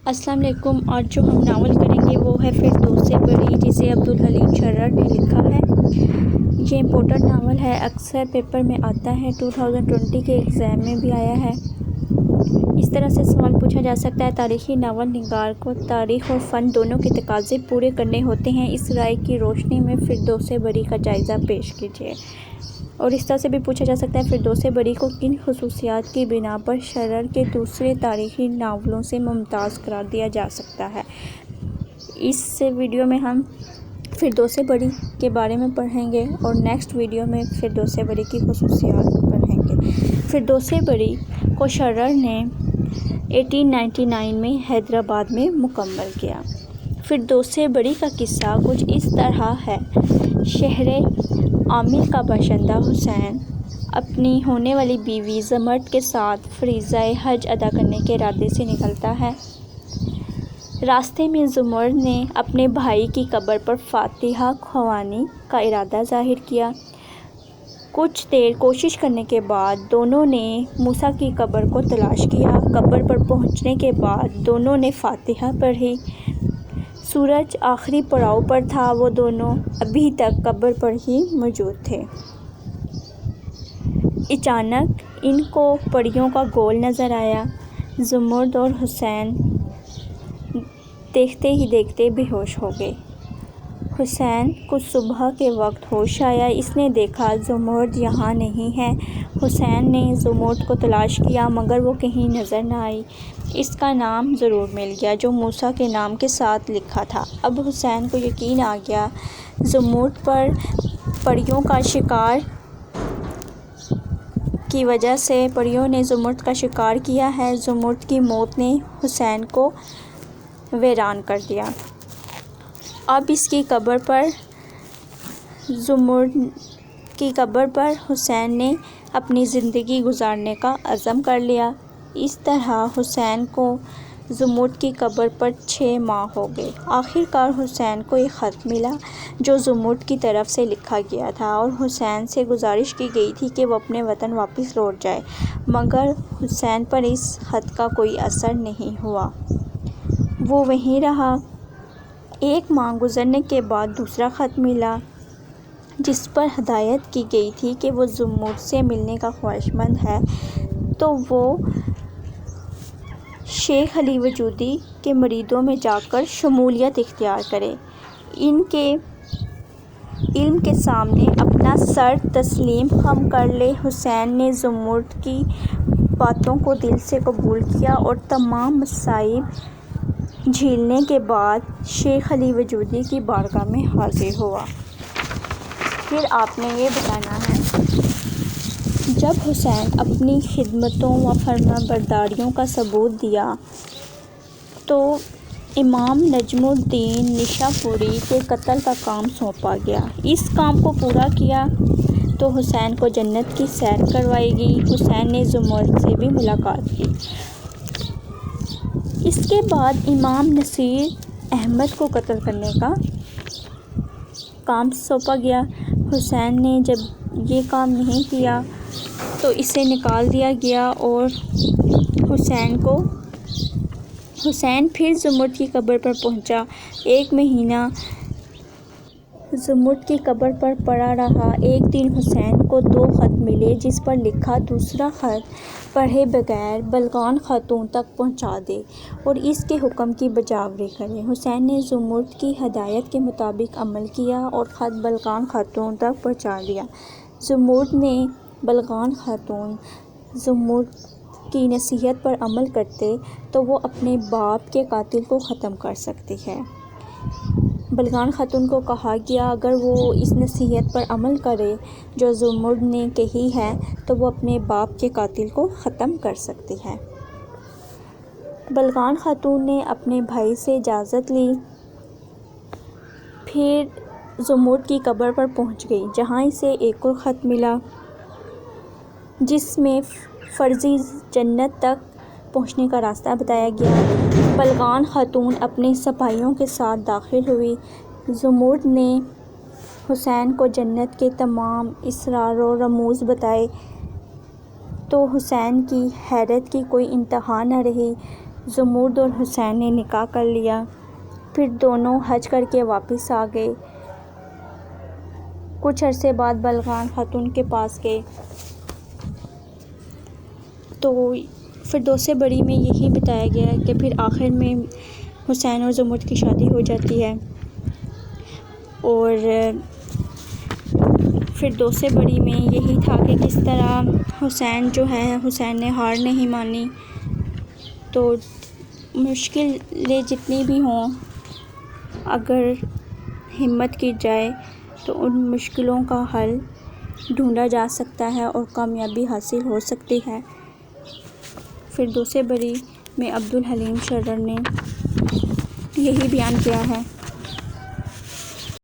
السلام علیکم۔ آج جو ہم ناول کریں گے وہ ہے فردوس بری، جسے عبدالحلیم شرر نے لکھا ہے۔ یہ امپورٹنٹ ناول ہے، اکثر پیپر میں آتا ہے، 2020 کے ایگزام میں بھی آیا ہے۔ اس طرح سے سوال پوچھا جا سکتا ہے: تاریخی ناول نگار کو تاریخ اور فن دونوں کے تقاضے پورے کرنے ہوتے ہیں، اس رائے کی روشنی میں فردوس بری کا جائزہ پیش کیجیے۔ اور اس طرح سے بھی پوچھا جا سکتا ہے: فردوس بری کو کن خصوصیات کی بنا پر شرر کے دوسرے تاریخی ناولوں سے ممتاز قرار دیا جا سکتا ہے۔ اس ویڈیو میں ہم فردوس بری کے بارے میں پڑھیں گے اور نیکسٹ ویڈیو میں فردوس بری کی خصوصیات پڑھیں گے۔ فردوس بری کو شرر نے 1899 میں حیدرآباد میں مکمل کیا۔ فردوس بری کا قصہ کچھ اس طرح ہے: شہر عامر کا باشندہ حسین اپنی ہونے والی بیوی زمرد کے ساتھ فریضہ حج ادا کرنے کے ارادے سے نکلتا ہے۔ راستے میں زمرد نے اپنے بھائی کی قبر پر فاتحہ خوانی کا ارادہ ظاہر کیا۔ کچھ دیر کوشش کرنے کے بعد دونوں نے موسیٰ کی قبر کو تلاش کیا۔ قبر پر پہنچنے کے بعد دونوں نے فاتحہ پڑھی۔ سورج آخری پڑاؤ پر تھا، وہ دونوں ابھی تک قبر پر ہی موجود تھے۔ اچانک ان کو پریوں کا گول نظر آیا۔ زمرد اور حسین دیکھتے ہی دیکھتے بے ہوش ہو گئے۔ حسین کو صبح کے وقت ہوش آیا، اس نے دیکھا زمرد یہاں نہیں ہے۔ حسین نے زمرد کو تلاش کیا مگر وہ کہیں نظر نہ آئی۔ اس کا نام ضرور مل گیا جو موسیٰ کے نام کے ساتھ لکھا تھا۔ اب حسین کو یقین آ گیا، زمرد پر پریوں کا شکار کی وجہ سے پریوں نے زمرد کا شکار کیا ہے۔ زمرد کی موت نے حسین کو ویران کر دیا۔ اب اس کی قبر پر زمرد کی قبر پر حسین نے اپنی زندگی گزارنے کا عزم کر لیا۔ اس طرح حسین کو زمرد کی قبر پر 6 ماہ ہو گئے۔ آخر کار حسین کو ایک خط ملا جو زمرد کی طرف سے لکھا گیا تھا اور حسین سے گزارش کی گئی تھی کہ وہ اپنے وطن واپس لوٹ جائے، مگر حسین پر اس خط کا کوئی اثر نہیں ہوا، وہ وہیں رہا۔ 1 ماہ گزرنے کے بعد دوسرا خط ملا جس پر ہدایت کی گئی تھی کہ وہ زمرد سے ملنے کا خواہشمند ہے تو وہ شیخ علی وجودی کے مریدوں میں جا کر شمولیت اختیار کرے، ان کے علم کے سامنے اپنا سر تسلیم خم کر لے۔ حسین نے زمرد کی باتوں کو دل سے قبول کیا اور تمام مصائب جھیلنے کے بعد شیخ علی وجودی کی بارگاہ میں حاضر ہوا۔ پھر آپ نے یہ بتانا ہے: جب حسین اپنی خدمتوں و فرمانبرداریوں کا ثبوت دیا تو امام نجم الدین نشاپوری کے قتل کا کام سونپا گیا۔ اس کام کو پورا کیا تو حسین کو جنت کی سیر کروائی گئی۔ حسین نے زمرد سے بھی ملاقات کی۔ اس کے بعد امام نصیر احمد کو قتل کرنے کا کام سونپا گیا۔ حسین نے جب یہ کام نہیں کیا تو اسے نکال دیا گیا اور حسین پھر زمرد کی قبر پر پہنچا۔ 1 مہینہ زمرد کی قبر پر پڑا رہا۔ ایک دن حسین کو 2 خط ملے جس پر لکھا: دوسرا خط پڑھے بغیر بلقان خاتون تک پہنچا دے اور اس کے حکم کی بجاوری کرے۔ حسین نے زمرد کی ہدایت کے مطابق عمل کیا اور خط بلقان خاتون تک پہنچا دیا۔ زمرد نے بلقان خاتون زمرد کی نصیحت پر عمل کرتے تو وہ اپنے باپ کے قاتل کو ختم کر سکتی ہے۔ بلقان خاتون کو کہا گیا اگر وہ اس نصیحت پر عمل کرے جو زمرد نے کہی ہے تو وہ اپنے باپ کے قاتل کو ختم کر سکتی ہے۔ بلقان خاتون نے اپنے بھائی سے اجازت لی، پھر زمرد کی قبر پر پہنچ گئی جہاں اسے ایک اور خط ملا جس میں فرضی جنت تک پہنچنے کا راستہ بتایا گیا۔ بلقان خاتون اپنے سپاہیوں کے ساتھ داخل ہوئی۔ زمرد نے حسین کو جنت کے تمام اسرار و رموز بتائے تو حسین کی حیرت کی کوئی انتہا نہ رہی۔ زمرد اور حسین نے نکاح کر لیا۔ پھر دونوں حج کر کے واپس آ گئے۔ کچھ عرصے بعد بلقان خاتون کے پاس گئے تو فردوس بری میں یہی بتایا گیا ہے کہ پھر آخر میں حسین اور زمرد کی شادی ہو جاتی ہے، اور فردوس بری میں یہی تھا کہ کس طرح حسین نے ہار نہیں مانی۔ تو مشکلیں جتنی بھی ہوں، اگر ہمت کی جائے تو ان مشکلوں کا حل ڈھونڈا جا سکتا ہے اور کامیابی حاصل ہو سکتی ہے۔ فردوس بری میں عبدالحلیم شرر نے یہی بیان کیا ہے۔